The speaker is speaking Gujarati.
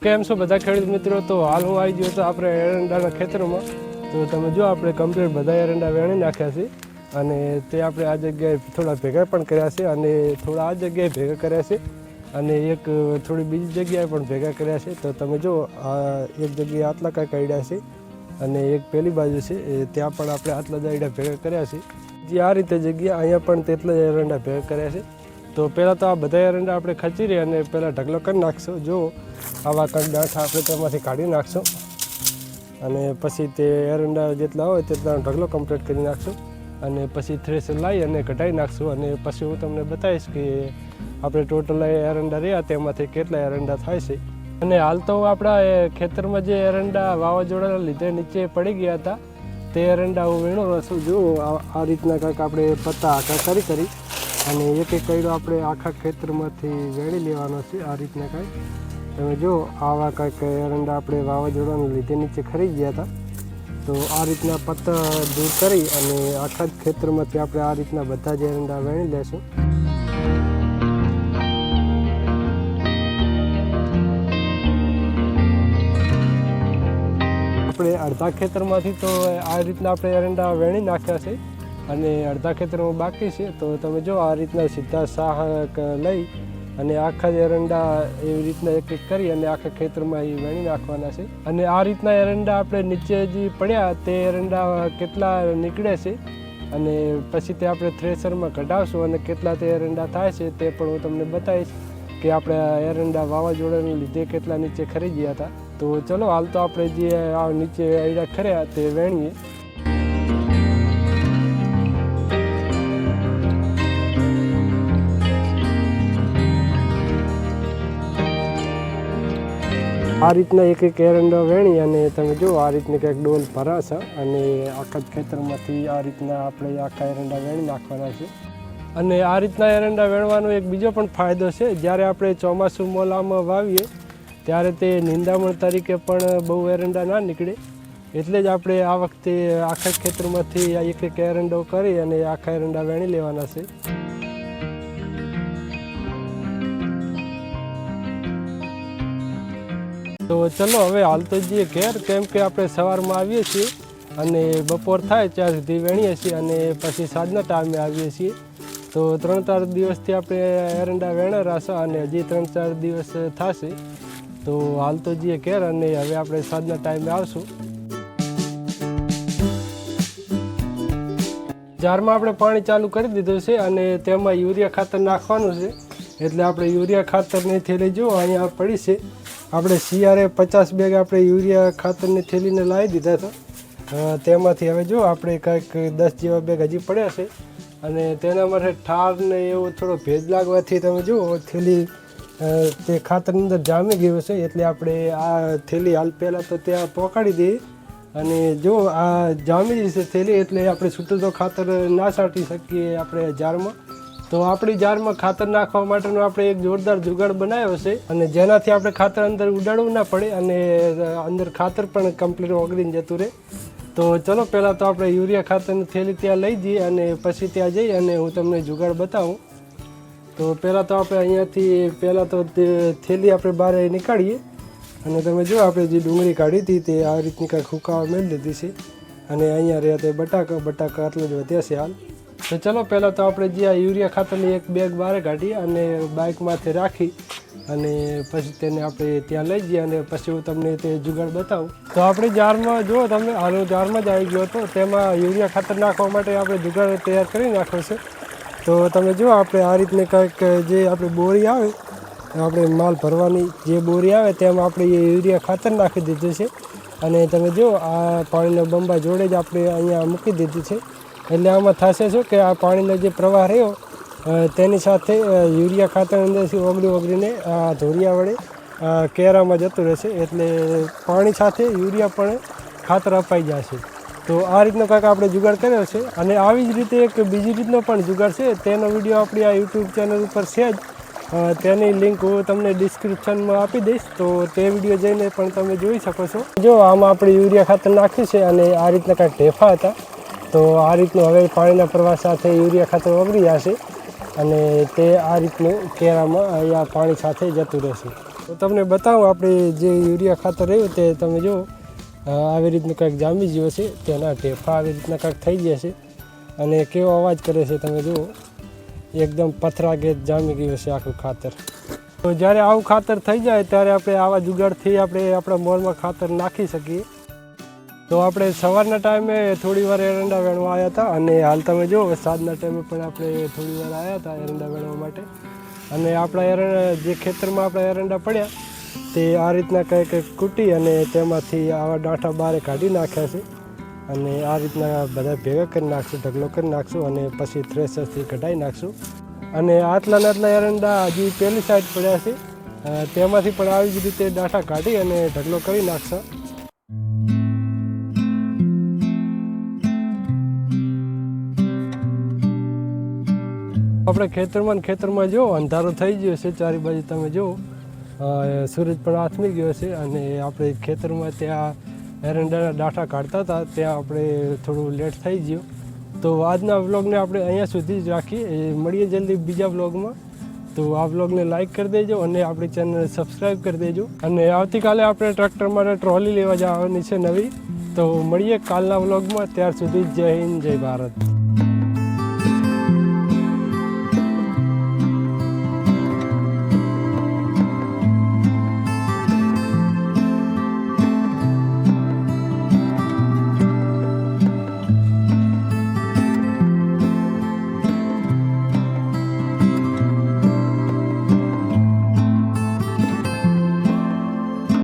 કેમ છો બધા ખેડૂત મિત્રો? તો હાલ હું આવી ગયો તો આપણે એરંડાના ખેતરોમાં. તો તમે જો આપણે કમ્પ્લીટ બધા એરંડા વેણી નાખ્યા છે અને તે આપણે આ જગ્યાએ થોડા ભેગા પણ કર્યા છે અને થોડા આ જગ્યાએ ભેગા કર્યા છે અને એક થોડી બીજી જગ્યાએ પણ ભેગા કર્યા છે. તો તમે જો આ એક જગ્યાએ આટલા કાંઈ કાઢ્યા છે અને એક પેલી બાજુ છે ત્યાં પણ આપણે આટલા દાયડા ભેગા કર્યા છે. જે આ રીતે જગ્યા અહીંયા પણ તેટલા જ એરંડા ભેગા કર્યા છે. તો પહેલાં તો આ બધા એરંડા આપણે ખચીરી અને પહેલાં ઢગલો કરી નાખશો. જો આવા કંઈક ગાંઠ આપણે તેમાંથી કાઢી નાખશો અને પછી તે એરંડા જેટલા હોય તેટલા ઢગલો કમ્પ્લીટ કરી નાખશો અને પછી થ્રેશર લાવી અને કઢાઈ નાખશું અને પછી હું તમને બતાવીશ કે આપણે ટોટલ એરંડા રહ્યા તેમાંથી કેટલા એરંડા થાય છે. અને હાલ તો આપણા ખેતરમાં જે એરંડા વાવાઝોડાના લીધે નીચે પડી ગયા હતા તે એરંડા હું વીણો છું. જો આ રીતના કાંઈક આપણે પત્તા આખા કરી અને એક એક કઈડો આપણે આખા ખેતરમાંથી વેણી લેવાનો છે. આ રીતના કાંઈ તમે જો આવા કાંઈક એરંડા આપણે વાવાઝોડાના લીધે નીચે ખરી ગયા હતા. તો આ રીતના પત્તા દૂર કરી અને આખા જ ખેતરમાંથી આપણે આ રીતના બધા જ એરંડા વેણી લેશું. આપણે અડધા ખેતરમાંથી તો આ રીતના આપણે એરંડા વેણી નાખ્યા છે અને અડધા ખેતરમાં બાકી છે. તો તમે જો આ રીતના સીધા સાહ લઈ અને આખા જ એરંડા એવી રીતના એક એક કરી અને આખા ખેતરમાં એ વેણી નાખવાના છે. અને આ રીતના એરંડા આપણે નીચે જે પડ્યા તે એરંડા કેટલા નીકળે છે અને પછી તે આપણે થ્રેશરમાં કઢાવશું અને કેટલા તે એરંડા થાય છે તે પણ હું તમને બતાવીશ કે આપણે એરંડા વાવાઝોડાને લીધે કેટલા નીચે ખરી ગયા હતા. તો ચલો હાલ તો આપણે જે આ નીચે એરંડા ખર્યા તે વેણીએ. આ રીતના એક એક એરંડા વેણી અને તમે જો આ રીતની કંઈક ડોલ ભરાશે અને આખા જ ખેતરમાંથી આ રીતના આપણે આખા એરંડા વેણી નાખવાના છે. અને આ રીતના એરંડા વેણવાનો એક બીજો પણ ફાયદો છે. જ્યારે આપણે ચોમાસું મોલામાં વાવીએ ત્યારે તે નિંદામણ તરીકે પણ બહુ એરંડા ના નીકળે. એટલે જ આપણે આ વખતે આખા ખેતરમાંથી એક એક એરંડો કરી અને આખા એરંડા વેણી લેવાના છે. તો ચલો હવે હાલ તો જઈએ ઘેર, કેમ કે આપણે સવારમાં આવીએ છીએ અને બપોર થાય ત્યાં સુધી વેણીએ છીએ અને પછી સાંજના ટાઈમે આવીએ છીએ. તો 3-4 દિવસથી આપણે એરંડા વેણા રહેશે અને હજી 3-4 દિવસ થશે. તો હાલ તો જઈએ ઘેર અને હવે આપણે સાંજના ટાઈમે આવશું. જારમાં આપણે પાણી ચાલુ કરી દીધું છે અને તેમાં યુરિયા ખાતર નાખવાનું છે. એટલે આપણે યુરિયા ખાતરની થેલી જો અહીંયા પડી છે. આપણે શિયાળે 50 બેગ આપણે યુરિયા ખાતરની થેલીને લાવી દીધા હતા. તેમાંથી હવે જો આપણે કંઈક 10 જેવા બેગ હજી પડ્યા છે અને તેના માટે ઠાર ને એવો થોડો ભેજ લાગવાથી તમે જુઓ થેલી તે ખાતરની અંદર જામી ગયું છે. એટલે આપણે આ થેલી હાલ પહેલાં તો ત્યાં પહોંચાડી દઈએ અને જો આ જામી જશે થેલી એટલે આપણે છૂટું તો ખાતર ના છાંટી શકીએ આપણે જારમાં. તો આપણી જારમાં ખાતર નાખવા માટેનો આપણે એક જોરદાર જુગાડ બનાવ્યો છે અને જેનાથી આપણે ખાતર અંદર ઉડાડવું ના પડે અને અંદર ખાતર પણ કમ્પ્લીટ ઓગળીને જતું રહે. તો ચલો પહેલાં તો આપણે યુરિયા ખાતરની થેલી ત્યાં લઈ જઈએ અને પછી ત્યાં જઈ અને હું તમને જુગાડ બતાવું. તો પહેલાં તો આપણે અહીંયાથી પહેલાં તો થેલી આપણે બહાર નીકાળીએ અને તમે જો આપણે જે ડુંગળી કાઢી હતી તે આ રીતની કાંઈક હુકાવા મેળ લીધી છે અને અહીંયા રહ્યા તે બટાકા આટલા જ વધ્યા છે હાલ. તો ચલો પહેલાં તો આપણે જે આ યુરિયા ખાતરની એક બેગ બહાર કાઢી અને બાઇકમાંથી રાખી અને પછી તેને આપણે ત્યાં લઈ જઈએ અને પછી હું તમને તે જુગાડ બતાવું. તો આપણે જારમાં જુઓ તમે હાલ જારમાં જ આવી ગયો હતો. તેમાં યુરિયા ખાતર નાખવા માટે આપણે જુગાડ તૈયાર કરી નાખ્યો છે. તો તમે જુઓ આપણે આ રીતની કંઈક જે આપણે બોરી આવે આપણે માલ ભરવાની જે બોરી આવે તેમાં આપણે એ યુરિયા ખાતર નાખી દીધું છે અને તમે જુઓ આ પાણીનો બંબા જોડે જ આપણે અહીંયા મૂકી દીધી છે. એટલે આમાં થશે શું કે આ પાણીનો જે પ્રવાહ રહ્યો તેની સાથે યુરિયા ખાતર અંદરથી ઓગળીને આ ધોરિયા વડે કેરામાં જતું રહેશે. એટલે પાણી સાથે યુરિયા પણ ખાતર અપાઈ જશે. તો આ રીતનો કાંઈક આપણે જુગાડ કર્યો છે. અને આવી જ રીતે એક બીજી રીતનો પણ જુગાડ છે. તેનો વિડીયો આપણી આ યુટ્યુબ ચેનલ ઉપર છે જ. તેની લિંક હું તમને ડિસ્ક્રિપ્શનમાં આપી દઈશ. તો તે વિડીયો જઈને પણ તમે જોઈ શકો છો. જો આમાં આપણે યુરિયા ખાતર નાખ્યું છે અને આ રીતના કાંઈક ઢેફા હતા. તો આ રીતનું હવે પાણીના પ્રવાહ સાથે યુરિયા ખાતર ઓગળી જશે અને તે આ રીતનું કેરામાં અહીંયા પાણી સાથે જતું રહેશે. તો તમને બતાવું આપણે જે યુરિયા ખાતર રહ્યું તે તમે જુઓ આવી રીતનું કંઈક જામી ગયું છે, તેના ઢેફા આવી રીતના કંઈક થઈ ગયા છે અને કેવો અવાજ કરે છે તમે જુઓ, એકદમ પથરા કે જામી ગયું છે આખું ખાતર. તો જ્યારે આવું ખાતર થઈ જાય ત્યારે આપણે આવા જુગાડથી આપણે આપણા મોલમાં ખાતર નાખી શકીએ. તો આપણે સવારના ટાઈમે થોડી વાર એરંડા વેણવા આવ્યા હતા અને હાલ તમે જુઓ સાંજના ટાઈમે પણ આપણે થોડી વાર આવ્યા હતા એરંડા વેણવા માટે. અને આપણા એરંડા જે ખેતરમાં આપણા એરંડા પડ્યા તે આ રીતના કંઈક કૂટી અને તેમાંથી આવા ડાંઠા બહાર કાઢી નાખ્યા છે અને આ રીતના બધા ભેગા કરી નાખશું, ઢગલો કરી નાખશું અને પછી થ્રેશરથી કઢાઈ નાખશું. અને આટલા એરંડા હજી પહેલી સાઈડ પડ્યા છે, તેમાંથી પણ આવી જ રીતે ડાંઠા કાઢી અને ઢગલો કરી નાખશો. આપણે ખેતરમાં જુઓ અંધારું થઈ ગયું છે, ચારે બાજુ તમે જુઓ સૂરજ પણ આથમી ગયો છે અને આપણે ખેતરમાં ત્યાં એરંડાના ડાંઠા કાઢતા હતા ત્યાં આપણે થોડું લેટ થઈ ગયું. તો આજના વ્લોગને આપણે અહીંયા સુધી જ રાખીએ, મળીએ જલ્દી બીજા વ્લોગમાં. તો આ વ્લોગને લાઇક કરી દેજો અને આપણી ચેનલને સબસ્ક્રાઈબ કરી દેજો. અને આવતીકાલે આપણે ટ્રેક્ટર માટે ટ્રોલી લેવા જવાની છે નવી. તો મળીએ કાલના વ્લોગમાં, ત્યાર સુધી જય હિન્દ, જય ભારત.